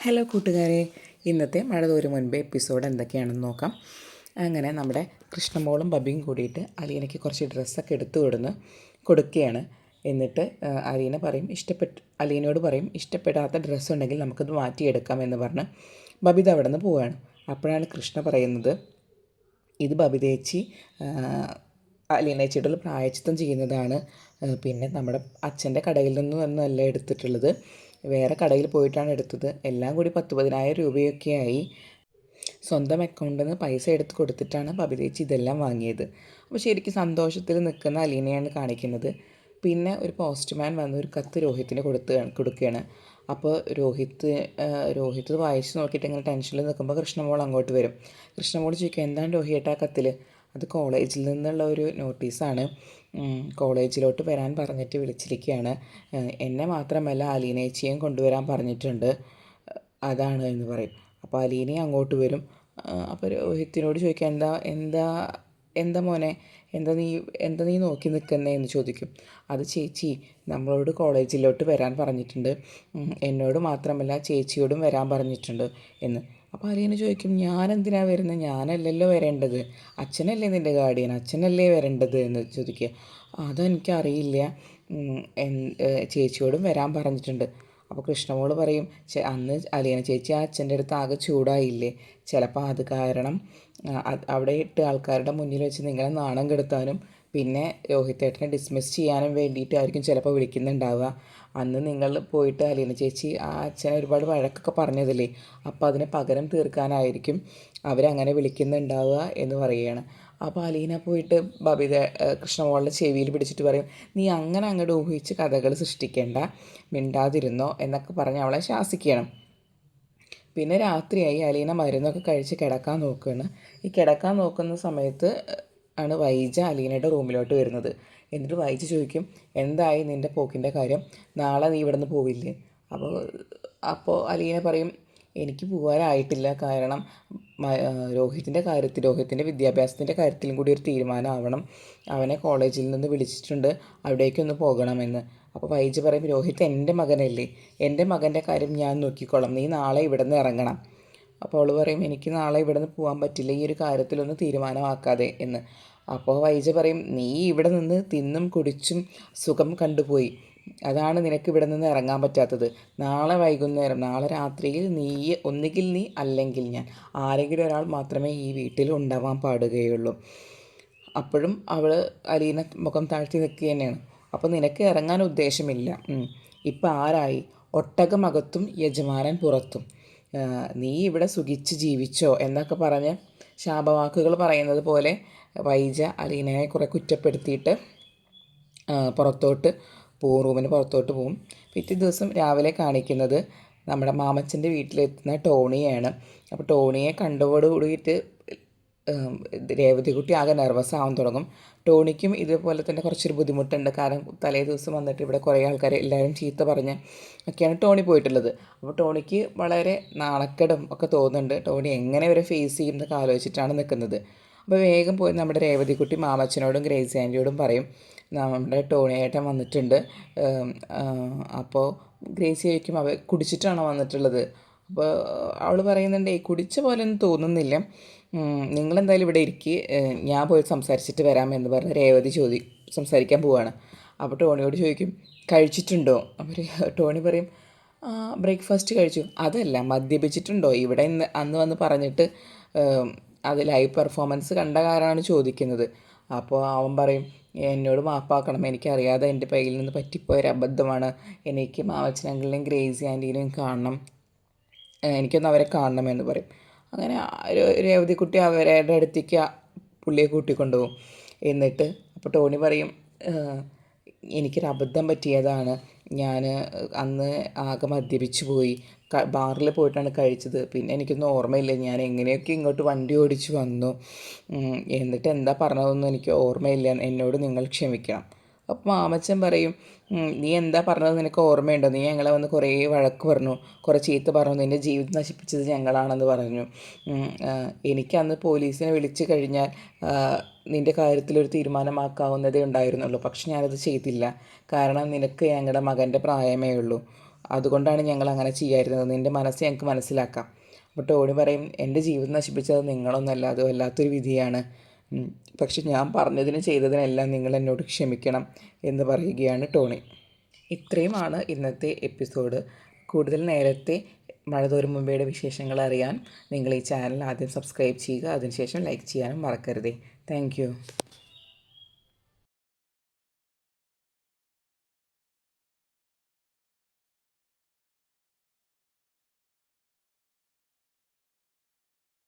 Hello കൂട്ടുകാരെ, ഇന്നത്തെ മഴ തോരും മുൻപേ എപ്പിസോഡ് എന്തൊക്കെയാണെന്ന് നോക്കാം. അങ്ങനെ നമ്മുടെ കൃഷ്ണമോളും ബബിയും കൂടിയിട്ട് അലീനയ്ക്ക് കുറച്ച് ഡ്രസ്സൊക്കെ എടുത്തു കൊടുക്കുകയാണ്. എന്നിട്ട് അലീനയോട് പറയും ഇഷ്ടപ്പെടാത്ത ഡ്രസ്സ് ഉണ്ടെങ്കിൽ നമുക്കത് മാറ്റിയെടുക്കാം എന്ന് പറഞ്ഞ് ബബിത അവിടെ നിന്ന് പോവുകയാണ്. അപ്പോഴാണ് കൃഷ്ണ പറയുന്നത്, ഇത് ബബിതേച്ചി അലീനേച്ചിയുടെ പ്രായച്ചിത്തം ചെയ്യുന്നതാണ്. പിന്നെ നമ്മുടെ അച്ഛൻ്റെ കടയിൽ നിന്നൊന്നുമല്ല എടുത്തിട്ടുള്ളത്, വേറെ കടയിൽ പോയിട്ടാണ് എടുത്തത്. എല്ലാം കൂടി 10,000 രൂപയൊക്കെ ആയി. സ്വന്തം അക്കൗണ്ടിൽ നിന്ന് പൈസ എടുത്ത് കൊടുത്തിട്ടാണ് ബബിതേച്ചി ഇതെല്ലാം വാങ്ങിയത്. അപ്പോൾ ശരിക്കും സന്തോഷത്തിൽ നിൽക്കുന്ന അലീനയാണ് കാണിക്കുന്നത്. പിന്നെ ഒരു പോസ്റ്റ്മാൻ വന്ന് ഒരു കത്ത് രോഹിത്തിന് കൊടുക്കുകയാണ്. അപ്പോൾ രോഹിത് വായിച്ച് നോക്കിയിട്ട് ഇങ്ങനെ ടെൻഷനിൽ നിൽക്കുമ്പോൾ കൃഷ്ണമോൾ അങ്ങോട്ട് വരും. കൃഷ്ണമോൾ ചോദിക്കും, എന്താണ് രോഹിയേട്ടാ കത്തിൽ? അത് കോളേജിൽ നിന്നുള്ള ഒരു നോട്ടീസാണ്. കോളേജിലോട്ട് വരാൻ പറഞ്ഞിട്ട് വിളിച്ചിരിക്കുകയാണ്. എന്നെ മാത്രമല്ല അലീനേച്ചിയും കൊണ്ടുവരാൻ പറഞ്ഞിട്ടുണ്ട്, അതാണ് എന്ന് പറയും. അപ്പോൾ അലീനയും അങ്ങോട്ട് വരും. അപ്പോൾ രോഹിത്തിനോട് ചോദിക്കുക, എന്താ എന്താ എന്താ മോനെ, എന്താ നീ നോക്കി നിൽക്കുന്നേ എന്ന് ചോദിക്കും. അത് ചേച്ചി നമ്മളോട് കോളേജിലോട്ട് വരാൻ പറഞ്ഞിട്ടുണ്ട്, എന്നോട് മാത്രമല്ല ചേച്ചിയോടും വരാൻ പറഞ്ഞിട്ടുണ്ട് എന്ന്. അപ്പോൾ അലീന ചോദിക്കും, ഞാനെന്തിനാണ് വരുന്നത്? ഞാനല്ലല്ലോ വരേണ്ടത്, അച്ഛനല്ലേ നിൻ്റെ ഗാർഡിയൻ, അച്ഛനല്ലേ വരേണ്ടത് എന്ന് ചോദിക്കുക. അതെനിക്കറിയില്ല, ചേച്ചിയോടും വരാൻ പറഞ്ഞിട്ടുണ്ട്. അപ്പോൾ കൃഷ്ണമോൾ പറയും, അന്ന് അലീന ചേച്ചി ആ അച്ഛൻ്റെ അടുത്ത് ആകെ ചൂടായില്ലേ, ചിലപ്പോൾ അത് കാരണം അവിടെ ഇട്ട് ആൾക്കാരുടെ മുന്നിൽ വെച്ച് നിങ്ങളെ നാണം കെടുത്താനും പിന്നെ രോഹിത്തേട്ടനെ ഡിസ്മിസ് ചെയ്യാനും വേണ്ടിയിട്ടായിരിക്കും ചിലപ്പോൾ വിളിക്കുന്നുണ്ടാവുക. അന്ന് നിങ്ങൾ പോയിട്ട് അലീന ചേച്ചി ആ അച്ഛനെ ഒരുപാട് വഴക്കൊക്കെ പറഞ്ഞതില്ലേ, അപ്പോൾ അതിന് പകരം തീർക്കാനായിരിക്കും അവരങ്ങനെ വിളിക്കുന്നുണ്ടാവുക എന്ന് പറയുകയാണ്. അപ്പോൾ അലീന പോയിട്ട് കൃഷ്ണമോളുടെ ചെവിയിൽ പിടിച്ചിട്ട് പറയും, നീ അങ്ങനെ അങ്ങോട്ട് ഊഹിച്ച് കഥകൾ സൃഷ്ടിക്കേണ്ട, മിണ്ടാതിരുന്നോ എന്നൊക്കെ പറഞ്ഞ് അവളെ ശാസിക്കണം. പിന്നെ രാത്രിയായി. അലീന മരുന്നൊക്കെ കഴിച്ച് കിടക്കാൻ നോക്കുകയാണ്. ഈ കിടക്കാൻ നോക്കുന്ന സമയത്ത് ആണ് വൈജ അലീനയുടെ റൂമിലോട്ട് വരുന്നത്. എന്നിട്ട് വൈജ ചോദിക്കും, എന്തായി നിൻ്റെ പോക്കിൻ്റെ കാര്യം, നാളെ നീ ഇവിടെ നിന്ന് പോവില്ലേ? അപ്പോൾ അലീന പറയും, എനിക്ക് പോകാനായിട്ടില്ല, കാരണം രോഹിത്തിൻ്റെ വിദ്യാഭ്യാസത്തിൻ്റെ കാര്യത്തിലും കൂടി ഒരു തീരുമാനമാവണം, അവനെ കോളേജിൽ നിന്ന് വിളിച്ചിട്ടുണ്ട്, അവിടേക്കൊന്ന് പോകണമെന്ന്. അപ്പോൾ വൈജ പറയും, രോഹിത് എൻ്റെ മകനല്ലേ, എൻ്റെ മകൻ്റെ കാര്യം ഞാൻ നോക്കിക്കോളാം, നീ നാളെ ഇവിടെ നിന്ന് ഇറങ്ങണം. അപ്പോൾ അവൾ പറയും, എനിക്ക് നാളെ ഇവിടെ നിന്ന് പോകാൻ പറ്റില്ല, ഈ ഒരു കാര്യത്തിലൊന്ന് തീരുമാനമാക്കാതെ എന്ന്. അപ്പോൾ വൈജ പറയും, നീ ഇവിടെ നിന്ന് തിന്നും കുടിച്ചും സുഖം കണ്ടുപോയി, അതാണ് നിനക്ക് ഇവിടെ നിന്ന് ഇറങ്ങാൻ പറ്റാത്തത്. നാളെ വൈകുന്നേരം, നാളെ രാത്രിയിൽ ഒന്നുകിൽ നീ അല്ലെങ്കിൽ ഞാൻ, ആരെങ്കിലും ഒരാൾ മാത്രമേ ഈ വീട്ടിൽ ഉണ്ടാവാൻ പാടുകയുള്ളൂ. അപ്പോഴും അവൾ അലീന മുഖം താഴ്ത്തി നിൽക്കുക തന്നെയാണ്. അപ്പോൾ നിനക്ക് ഇറങ്ങാൻ ഉദ്ദേശമില്ല, ഇപ്പം ആരായി, ഒട്ടകമകത്തും യജമാനൻ പുറത്തും, നീ ഇവിടെ സുഖിച്ച് ജീവിച്ചോ എന്നൊക്കെ പറഞ്ഞ് ശാപവാക്കുകൾ പറയുന്നത് പോലെ വൈജ അലീനയെ കുറെ കുറ്റപ്പെടുത്തിയിട്ട് റൂമിന് പുറത്തോട്ട് പോവും. പിറ്റേ ദിവസം രാവിലെ കാണിക്കുന്നത് നമ്മുടെ മാമച്ചൻ്റെ വീട്ടിലെത്തുന്ന ടോണിയാണ്. അപ്പോൾ ടോണിയെ കണ്ടതോടുകൂടിയിട്ട് രേവതികുട്ടി ആകെ നെർവസ് ആവാൻ തുടങ്ങും. ടോണിക്കും ഇതുപോലെ തന്നെ കുറച്ചൊരു ബുദ്ധിമുട്ടുണ്ട്, കാരണം തലേ ദിവസം വന്നിട്ട് ഇവിടെ കുറേ ആൾക്കാർ എല്ലാവരും ചീത്ത പറഞ്ഞ് ഒക്കെയാണ് ടോണി പോയിട്ടുള്ളത്. അപ്പോൾ ടോണിക്ക് വളരെ നാണക്കേടും ഒക്കെ തോന്നുന്നുണ്ട്. ടോണി എങ്ങനെ ഇവരെ ഫേസ് ചെയ്യും എന്നൊക്കെ ആലോചിച്ചിട്ടാണ് നിൽക്കുന്നത്. അപ്പോൾ വേഗം പോയി നമ്മുടെ രേവതികുട്ടി മാമച്ചനോടും ഗ്രേസ് ആൻറ്റിയോടും പറയും, നമ്മുടെ ടോണിയേട്ടൻ വന്നിട്ടുണ്ട്. അപ്പോൾ ഗ്രേസി ചോദിക്കും, കുടിച്ചിട്ടാണോ വന്നിട്ടുള്ളത്? അപ്പോൾ അവൾ പറയുന്നുണ്ട്, കുടിച്ച പോലെയൊന്നും തോന്നുന്നില്ല, നിങ്ങളെന്തായാലും ഇവിടെ ഇരിക്കുക, ഞാൻ പോയി സംസാരിച്ചിട്ട് വരാമെന്ന് പറഞ്ഞ് രേവതി സംസാരിക്കാൻ പോവുകയാണ്. അപ്പോൾ ടോണിയോട് ചോദിക്കും, കഴിച്ചിട്ടുണ്ടോ? അപ്പോൾ ടോണി പറയും, ബ്രേക്ക്ഫാസ്റ്റ് കഴിച്ചു. അതല്ല, മദ്യപിച്ചിട്ടുണ്ടോ ഇവിടെ അന്ന് വന്ന് പറഞ്ഞിട്ട് അത് ലൈവ് പെർഫോമൻസ് കണ്ട കാരണമാണ് ചോദിക്കുന്നത്. അപ്പോൾ അവൻ പറയും, എന്നോട് മാപ്പാക്കണം, എനിക്കറിയാതെ എൻ്റെ കയ്യിൽ നിന്ന് പറ്റിപ്പോയൊരു അബദ്ധമാണ്, എനിക്ക് മാമച്ചനങ്കിളിനെയും ഗ്രേസി ആൻറ്റീനെയും കാണണം, എനിക്കൊന്ന് അവരെ കാണണമെന്ന് പറയും. അങ്ങനെ രേവതിക്കുട്ടി അവരുടെ അടുത്തേക്ക് പുള്ളിയെ കൂട്ടിക്കൊണ്ടുപോകും. എന്നിട്ട് അപ്പോൾ ടോണി പറയും, എനിക്കൊരു അബദ്ധം പറ്റിയതാണ്, ഞാൻ അന്ന് ആകെ മദ്യപിച്ചു പോയി, ബാറിൽ പോയിട്ടാണ് കഴിച്ചത്, പിന്നെ എനിക്കൊന്നും ഓർമ്മയില്ല, ഞാൻ എങ്ങനെയൊക്കെ ഇങ്ങോട്ട് വണ്ടി ഓടിച്ച് വന്നു, എന്നിട്ട് എന്താ പറഞ്ഞതെന്ന് എനിക്ക് ഓർമ്മയില്ല, എന്നോട് നിങ്ങൾ ക്ഷമിക്കണം. അപ്പോൾ മാമച്ചൻ പറയും, നീ എന്താ പറഞ്ഞത് നിനക്ക് ഓർമ്മയുണ്ടോ? നീ ഞങ്ങളെ വന്ന് കുറേ വഴക്ക് പറഞ്ഞു, കുറേ ചീത്ത പറഞ്ഞു, നിൻ്റെ ജീവിതം നശിപ്പിച്ചത് ഞങ്ങളാണെന്ന് പറഞ്ഞു. എനിക്കന്ന് പോലീസിനെ വിളിച്ചു കഴിഞ്ഞാൽ നിൻ്റെ കാര്യത്തിലൊരു തീരുമാനമാക്കാവുന്നതേ ഉണ്ടായിരുന്നുള്ളൂ, പക്ഷെ ഞാനത് ചെയ്തില്ല, കാരണം നിനക്ക് ഞങ്ങളുടെ മകൻ്റെ പ്രായമേ ഉള്ളൂ. അതുകൊണ്ടാണ് ഞങ്ങൾ അങ്ങനെ ചെയ്യാതിരുന്നത്. നിൻ്റെ മനസ്സ് ഞങ്ങൾക്ക് മനസ്സിലാക്കാം. അപ്പോൾ ടോണി പറയും, എൻ്റെ ജീവിതം നശിപ്പിച്ചത് നിങ്ങളൊന്നല്ല, അത് വല്ലാത്തൊരു വിധിയാണ്. പക്ഷെ ഞാൻ പറഞ്ഞതിനും ചെയ്തതിനെല്ലാം നിങ്ങൾ എന്നോട് ക്ഷമിക്കണം എന്ന് പറയുകയാണ് ടോണി. ഇത്രയുമാണ് ഇന്നത്തെ എപ്പിസോഡ്. കൂടുതൽ നേരത്തെ മഴ തോരും മുമ്പേയുടെ വിശേഷങ്ങൾ അറിയാൻ നിങ്ങൾ ഈ ചാനൽ ആദ്യം സബ്സ്ക്രൈബ് ചെയ്യുക. അതിനുശേഷം ലൈക്ക് ചെയ്യാനും മറക്കരുതേ. താങ്ക്